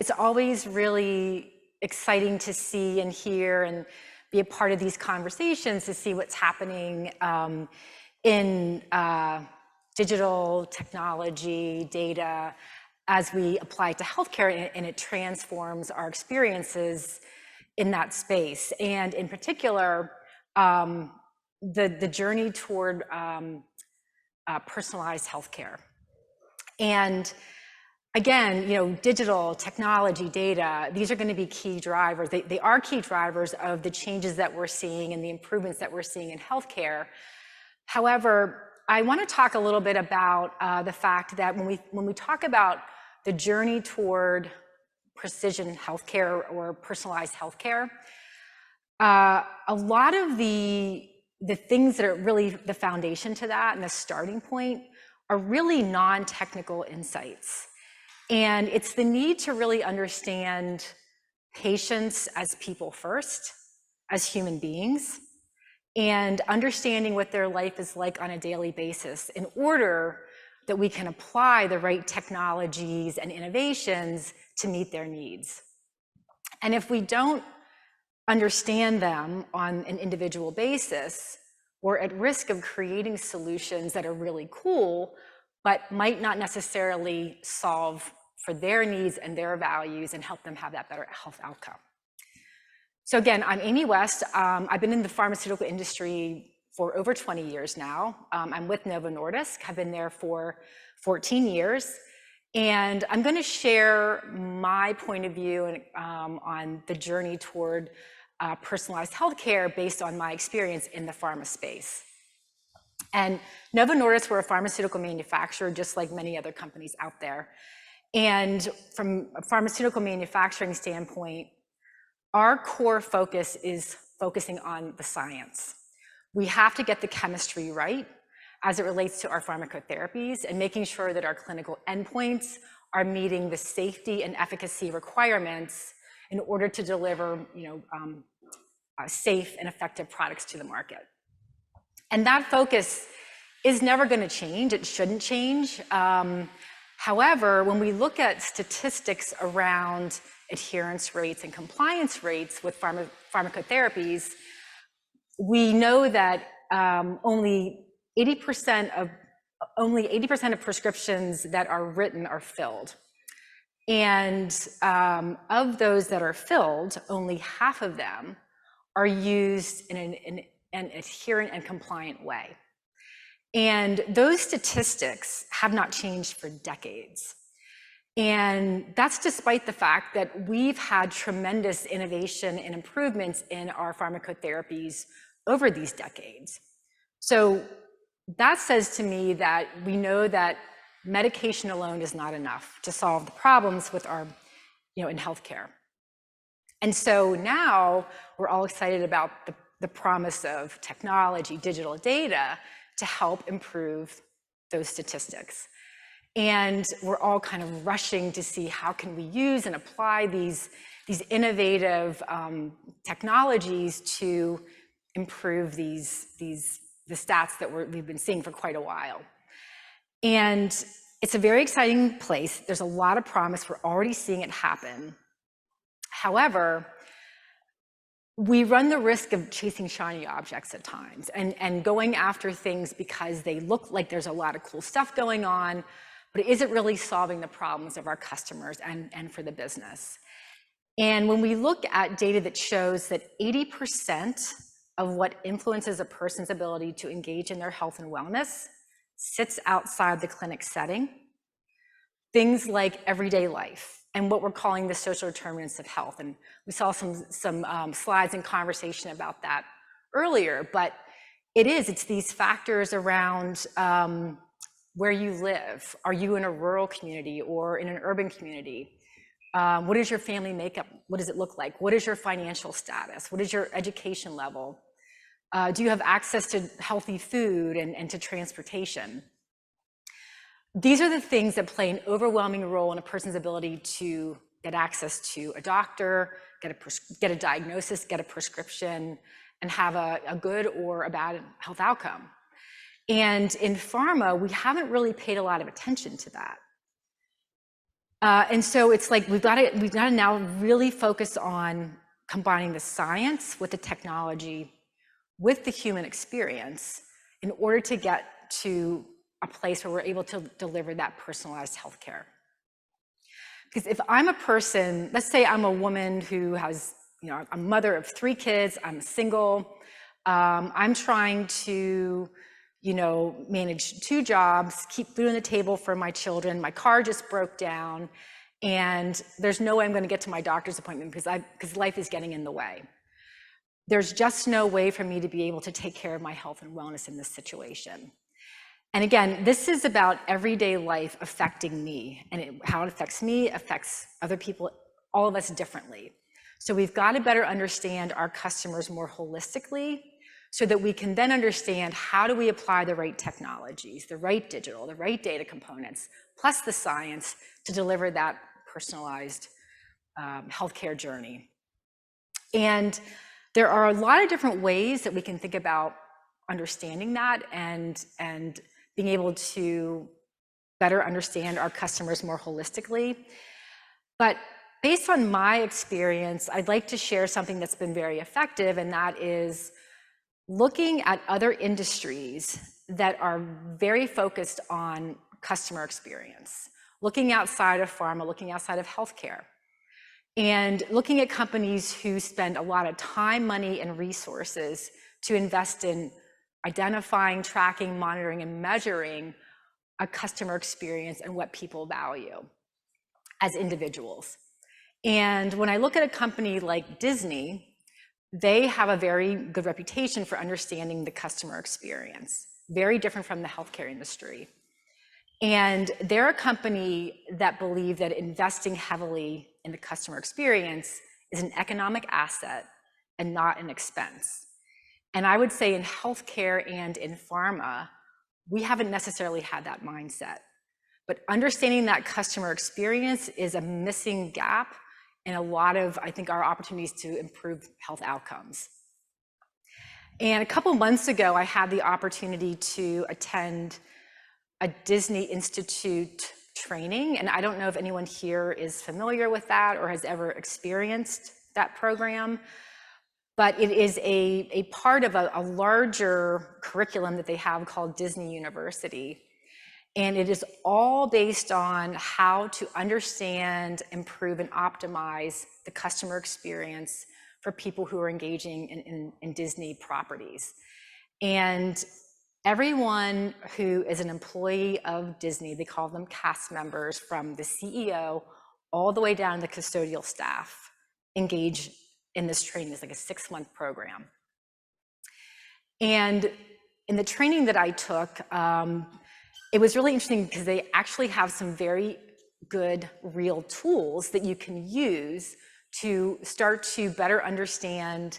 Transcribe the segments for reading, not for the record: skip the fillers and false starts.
It's always really exciting to see and hear and be a part of these conversations to see what's happening in digital technology, data, as we apply it to healthcare, and it transforms our experiences in that space. And in particular, the journey toward personalized healthcare. And again, digital technology, data, these are going to be key drivers. They are key drivers of the changes that we're seeing and the improvements that we're seeing in healthcare. However, I want to talk a little bit about the fact that when we talk about the journey toward precision healthcare or personalized healthcare, a lot of the things that are really the foundation to that and the starting point are really non-technical insights. And it's the need to really understand patients as people first, as human beings, and understanding what their life is like on a daily basis in order that we can apply the right technologies and innovations to meet their needs. And if we don't understand them on an individual basis, we're at risk of creating solutions that are really cool, but might not necessarily solve for their needs and their values and help them have that better health outcome. So again, I'm Amy West. I've been in the pharmaceutical industry for over 20 years now. I'm with Novo Nordisk. I've been there for 14 years. And I'm going to share my point of view on the journey toward personalized healthcare based on my experience in the pharma space. And Novo Nordisk, we're a pharmaceutical manufacturer, just like many other companies out there. And from a pharmaceutical manufacturing standpoint, our core focus is focusing on the science. We have to get the chemistry right as it relates to our pharmacotherapies and making sure that our clinical endpoints are meeting the safety and efficacy requirements in order to deliver safe and effective products to the market. And that focus is never going to change. It shouldn't change. However, when we look at statistics around adherence rates and compliance rates with pharmacotherapies, we know that only 80% of prescriptions that are written are filled. And of those that are filled, only half of them are used in an adherent and compliant way. And those statistics have not changed for decades. And that's despite the fact that we've had tremendous innovation and improvements in our pharmacotherapies over these decades. So that says to me that we know that medication alone is not enough to solve the problems with our, in healthcare. And so now we're all excited about the promise of technology, digital data, to help improve those statistics. And we're all kind of rushing to see how can we use and apply these innovative technologies to improve the stats that we've been seeing for quite a while. And it's a very exciting place. There's a lot of promise. We're already seeing it happen. However, we run the risk of chasing shiny objects at times and going after things because they look like there's a lot of cool stuff going on, but is it really solving the problems of our customers and for the business? And when we look at data that shows that 80% of what influences a person's ability to engage in their health and wellness sits outside the clinic setting, things like everyday life and what we're calling the social determinants of health. And we saw some slides and conversation about that earlier, but it's these factors around where you live. Are you in a rural community or in an urban community? What is your family makeup? What does it look like? What is your financial status? What is your education level? Do you have access to healthy food and to transportation? These are the things that play an overwhelming role in a person's ability to get access to a doctor, get a diagnosis, get a prescription, and have a good or a bad health outcome. And in pharma, we haven't really paid a lot of attention to that. And so it's like we've got to now really focus on combining the science with the technology with the human experience in order to get to a place where we're able to deliver that personalized healthcare. Because if I'm a person, let's say I'm a woman who has, I'm a mother of 3 kids, I'm single, I'm trying to, manage 2 jobs, keep food on the table for my children, my car just broke down, and there's no way I'm going to get to my doctor's appointment because life is getting in the way. There's just no way for me to be able to take care of my health and wellness in this situation. And again, this is about everyday life affecting me, and how it affects me affects other people, all of us differently. So we've got to better understand our customers more holistically so that we can then understand how do we apply the right technologies, the right digital, the right data components, plus the science to deliver that personalized healthcare journey. And there are a lot of different ways that we can think about understanding that and being able to better understand our customers more holistically. But based on my experience, I'd like to share something that's been very effective, and that is looking at other industries that are very focused on customer experience, looking outside of pharma, looking outside of healthcare, and looking at companies who spend a lot of time, money, and resources to invest in identifying, tracking, monitoring, and measuring a customer experience and what people value as individuals. And when I look at a company like Disney, they have a very good reputation for understanding the customer experience, very different from the healthcare industry. And they're a company that believe that investing heavily in the customer experience is an economic asset and not an expense. And I would say in healthcare and in pharma, we haven't necessarily had that mindset. But understanding that customer experience is a missing gap in a lot of, I think, our opportunities to improve health outcomes. And a couple months ago, I had the opportunity to attend a Disney Institute training. And I don't know if anyone here is familiar with that or has ever experienced that program. But it is a part of a larger curriculum that they have called Disney University. And it is all based on how to understand, improve, and optimize the customer experience for people who are engaging in Disney properties. And everyone who is an employee of Disney, they call them cast members, from the CEO all the way down to the custodial staff, engage in this training. It's like a 6-month program. And in the training that I took, it was really interesting because they actually have some very good real tools that you can use to start to better understand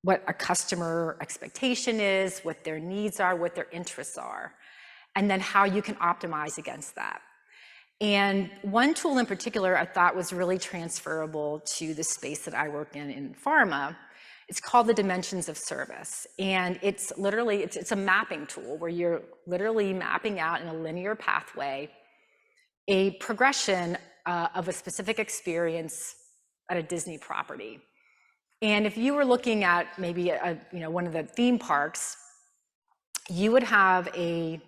what a customer expectation is, what their needs are, what their interests are, and then how you can optimize against that. And one tool in particular I thought was really transferable to the space that I work in pharma. It's called the dimensions of service. And it's literally, it's a mapping tool where you're literally mapping out in a linear pathway a progression of a specific experience at a Disney property. And if you were looking at maybe one of the theme parks, you would have a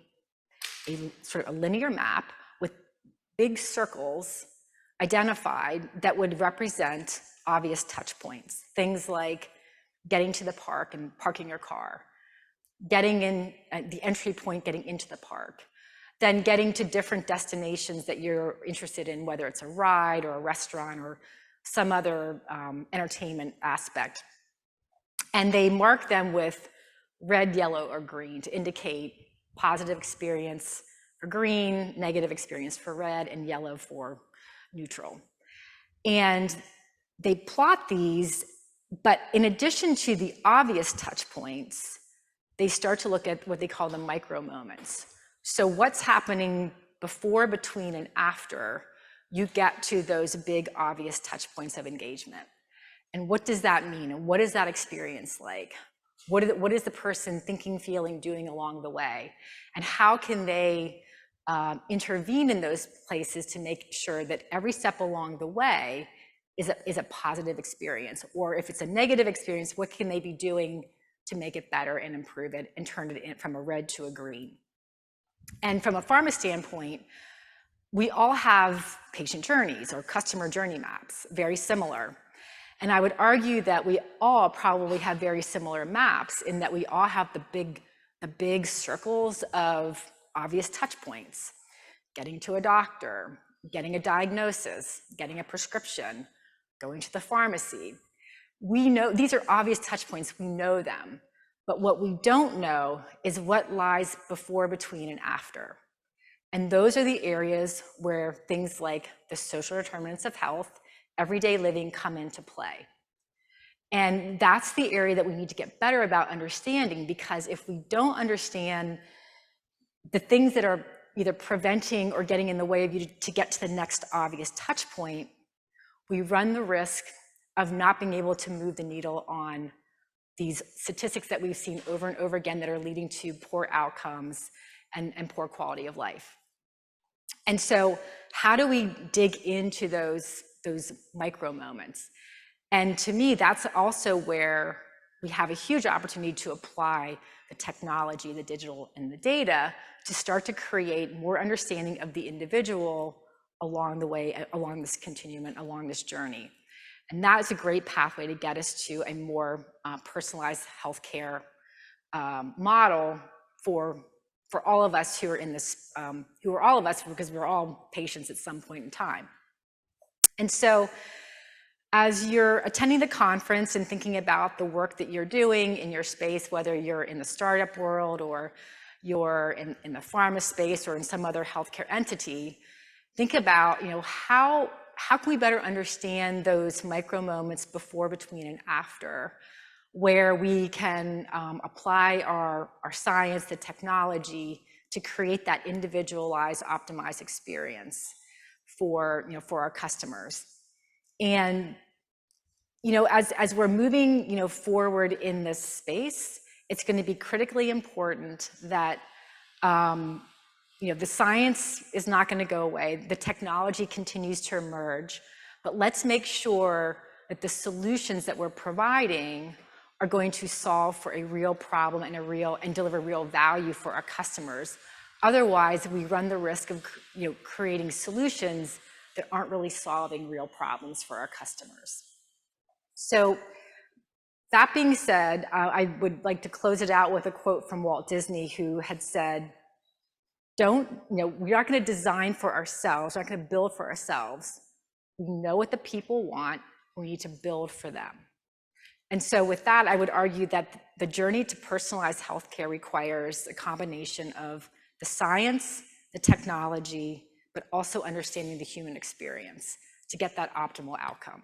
sort of a linear map with big circles identified that would represent obvious touch points. Things like getting to the park and parking your car, getting in at the entry point, getting into the park, then getting to different destinations that you're interested in, whether it's a ride or a restaurant or some other entertainment aspect. And they mark them with red, yellow, or green to indicate positive experience for green, negative experience for red, and yellow for neutral. And they plot these, but in addition to the obvious touch points, they start to look at what they call the micro moments. So what's happening before, between, and after you get to those big obvious touch points of engagement. And what does that mean? And what is that experience like? What is the person thinking, feeling, doing along the way? And how can they intervene in those places to make sure that every step along the way is a positive experience. Or if it's a negative experience, what can they be doing to make it better and improve it and turn it in from a red to a green? And from a pharma standpoint, we all have patient journeys or customer journey maps, very similar. And I would argue that we all probably have very similar maps in that we all have the big circles of obvious touch points: getting to a doctor, getting a diagnosis, getting a prescription, going to the pharmacy. We know these are obvious touch points, we know them, but what we don't know is what lies before, between, and after. And those are the areas where things like the social determinants of health, everyday living come into play. And that's the area that we need to get better about understanding, because if we don't understand the things that are either preventing or getting in the way of you to get to the next obvious touch point, we run the risk of not being able to move the needle on these statistics that we've seen over and over again that are leading to poor outcomes and poor quality of life. And so how do we dig into those micro moments? And to me, that's also where we have a huge opportunity to apply the technology, the digital, and the data to start to create more understanding of the individual along the way, along this continuum, and along this journey. And that is a great pathway to get us to a more personalized healthcare model for all of us who are in this, who are all of us, because we're all patients at some point in time. And so as you're attending the conference and thinking about the work that you're doing in your space, whether you're in the startup world or you're in the pharma space or in some other healthcare entity, think about, how can we better understand those micro moments before, between, and after, where we can apply our science, the technology, to create that individualized, optimized experience for our customers. And as we're moving forward in this space, it's going to be critically important that the science is not going to go away. The technology continues to emerge, but let's make sure that the solutions that we're providing are going to solve for a real problem and deliver real value for our customers. Otherwise, we run the risk of creating solutions that aren't really solving real problems for our customers. So that being said, I would like to close it out with a quote from Walt Disney, who had said, we're not going to design for ourselves, we're not going to build for ourselves. We know what the people want, we need to build for them. And so with that, I would argue that the journey to personalized healthcare requires a combination of the science, the technology, but also understanding the human experience to get that optimal outcome.